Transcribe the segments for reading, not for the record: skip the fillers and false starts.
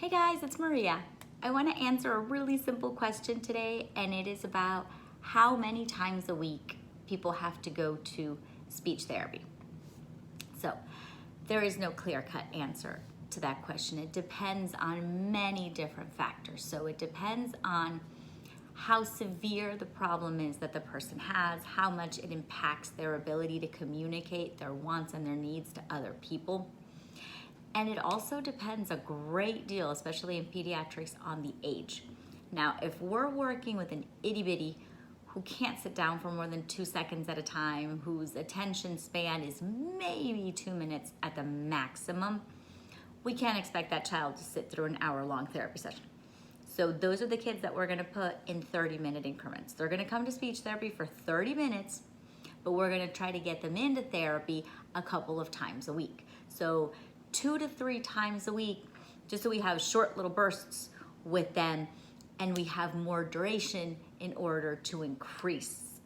Hey guys, it's Maria. I want to answer a really simple question today, and it is about how many times a week people have to go to speech therapy. So, there is no clear-cut answer to that question. It depends on many different factors. So, it depends on how severe the problem is that the person has, how much it impacts their ability to communicate their wants and their needs to other people. And it also depends a great deal, especially in pediatrics, on the age. Now, if we're working with an itty bitty who can't sit down for more than 2 seconds at a time, whose attention span is maybe 2 minutes at the maximum, we can't expect that child to sit through an hour-long therapy session. So those are the kids that we're gonna put in 30-minute increments. They're gonna come to speech therapy for 30 minutes, but we're gonna try to get them into therapy a couple of times a week. So 2 to 3 times a week, just so we have short little bursts with them and we have more duration in order to increase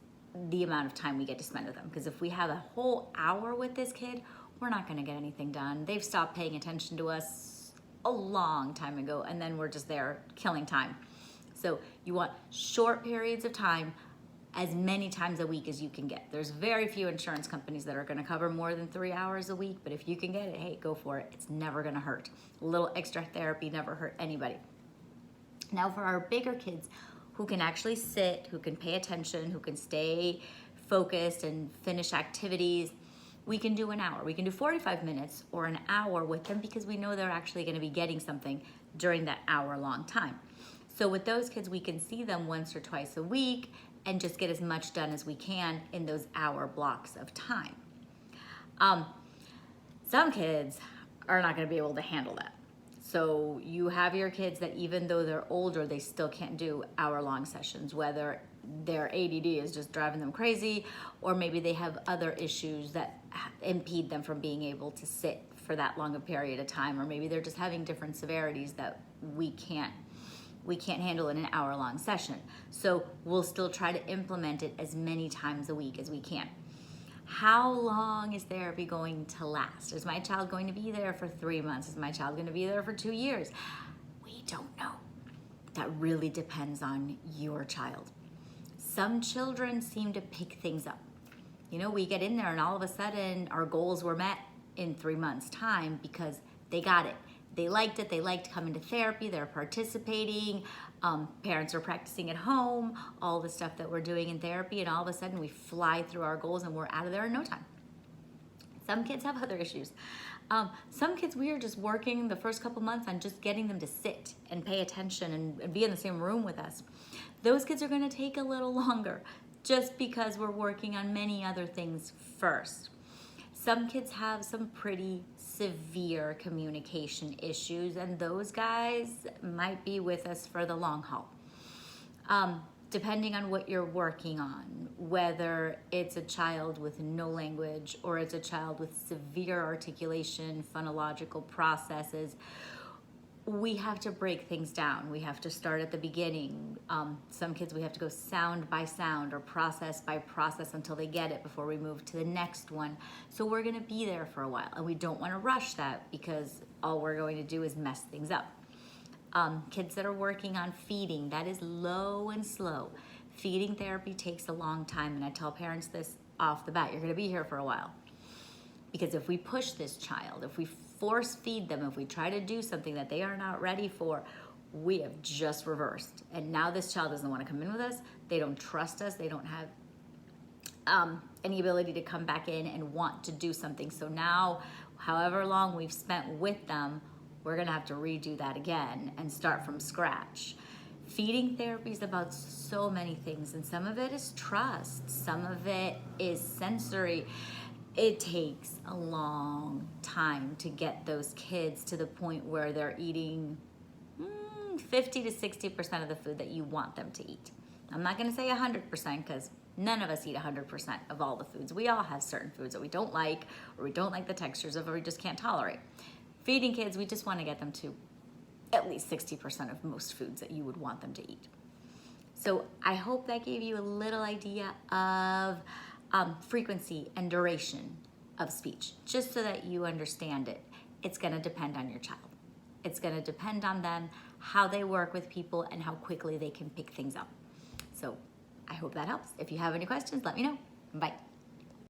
the amount of time we get to spend with them. Because if we have a whole hour with this kid, we're not gonna get anything done. They've stopped paying attention to us a long time ago, and then we're just there killing time. So you want short periods of time, as many times a week as you can get. There's very few insurance companies that are gonna cover more than 3 hours a week, but if you can get it, hey, go for it. It's never gonna hurt. A little extra therapy never hurt anybody. Now for our bigger kids who can actually sit, who can pay attention, who can stay focused and finish activities, we can do an hour. We can do 45 minutes or an hour with them because we know they're actually gonna be getting something during that hour-long time. So with those kids, we can see them once or twice a week and just get as much done as we can in those hour blocks of time. Some kids are not gonna be able to handle that. So you have your kids that even though they're older, they still can't do hour-long sessions, whether their ADD is just driving them crazy, or maybe they have other issues that impede them from being able to sit for that long a period of time, or maybe they're just having different severities that we can't handle in an hour-long session. So we'll still try to implement it as many times a week as we can. How long is therapy going to last? Is my child going to be there for 3 months? Is my child going to be there for 2 years? We don't know. That really depends on your child. Some children seem to pick things up. You know, we get in there and all of a sudden our goals were met in 3 months' time because they got it. They liked it, they liked coming to therapy, they're participating, parents are practicing at home, all the stuff that we're doing in therapy, and all of a sudden we fly through our goals and we're out of there in no time. Some kids have other issues. Some kids, we are just working the first couple months on just getting them to sit and pay attention and be in the same room with us. Those kids are gonna take a little longer just because we're working on many other things first. Some kids have some pretty severe communication issues, and those guys might be with us for the long haul. Depending on what you're working on, whether it's a child with no language or it's a child with severe articulation, phonological processes, we have to break things down. We have to start at the beginning. Some kids, we have to go sound by sound or process by process until they get it before we move to the next one. So we're gonna be there for a while, and we don't wanna rush that because all we're going to do is mess things up. Kids that are working on feeding, that is low and slow. Feeding therapy takes a long time, and I tell parents this off the bat, you're gonna be here for a while. Because if we push this child, if we force feed them, if we try to do something that they are not ready for, we have just reversed. And now this child doesn't want to come in with us. They don't trust us. They don't have any ability to come back in and want to do something. So now, however long we've spent with them, we're gonna have to redo that again and start from scratch. Feeding therapy is about so many things, and some of it is trust. Some of it is sensory. It takes a long time to get those kids to the point where they're eating 50 to 60% of the food that you want them to eat. I'm not gonna say 100% because none of us eat 100% of all the foods. We all have certain foods that we don't like, or we don't like the textures of, or we just can't tolerate. Feeding kids, we just wanna get them to at least 60% of most foods that you would want them to eat. So I hope that gave you a little idea of frequency and duration of speech, just so that you understand it. It's gonna depend on your child. It's gonna depend on them, how they work with people, and how quickly they can pick things up. So I hope that helps. If you have any questions, let me know. Bye.